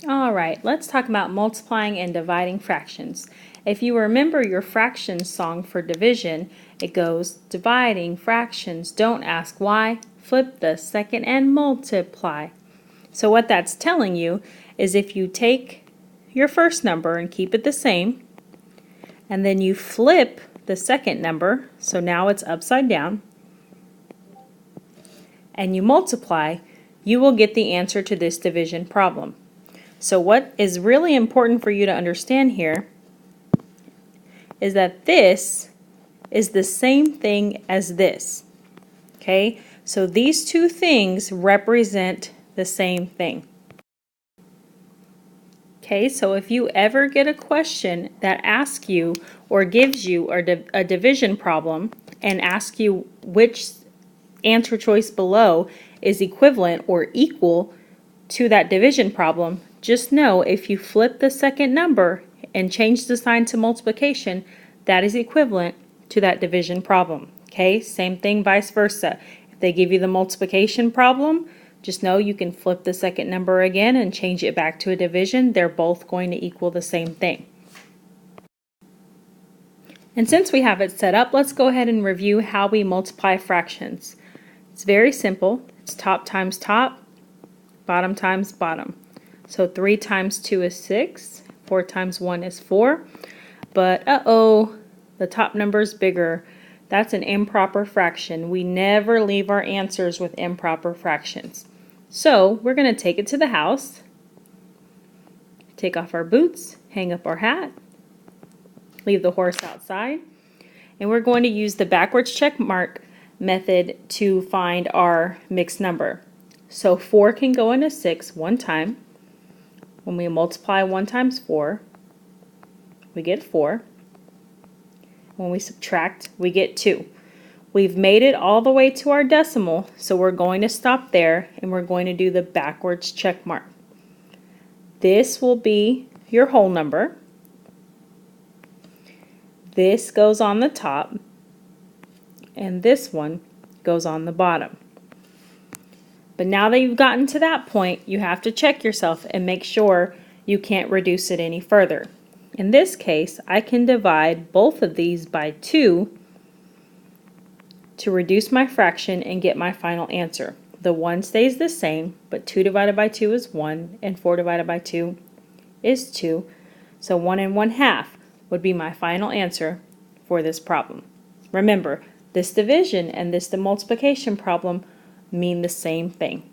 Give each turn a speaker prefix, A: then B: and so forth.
A: Alright, let's talk about multiplying and dividing fractions. If you remember your fractions song for division, it goes, dividing fractions, don't ask why, flip the second and multiply. So what that's telling you is if you take your first number and keep it the same, and then you flip the second number, so now it's upside down, and you multiply, you will get the answer to this division problem. So what is really important for you to understand here is that this is the same thing as this. Okay? So these two things represent the same thing. Okay, so if you ever get a question that asks you or gives you a division problem and asks you which answer choice below is equivalent or equal to that division problem, just know if you flip the second number and change the sign to multiplication, that is equivalent to that division problem. Okay, same thing vice versa. If they give you the multiplication problem, just know you can flip the second number again and change it back to a division. They're both going to equal the same thing. And since we have it set up, let's go ahead and review how we multiply fractions. It's very simple. It's top times top, bottom times bottom. So 3 times 2 is 6, 4 times 1 is 4, but the top number is bigger. That's an improper fraction. We never leave our answers with improper fractions. So we're going to take it to the house, take off our boots, hang up our hat, leave the horse outside, and we're going to use the backwards check mark method to find our mixed number. So 4 can go into 6 one time. When we multiply 1 times 4, we get 4. When we subtract, we get 2. We've made it all the way to our decimal, so we're going to stop there and we're going to do the backwards check mark. This will be your whole number. This goes on the top, and this one goes on the bottom. But now that you've gotten to that point, you have to check yourself and make sure you can't reduce it any further. In this case, I can divide both of these by 2 to reduce my fraction and get my final answer. The 1 stays the same, but 2 divided by 2 is 1, and 4 divided by 2 is 2. So 1 1/2 would be my final answer for this problem. Remember, this division and this multiplication problem mean the same thing.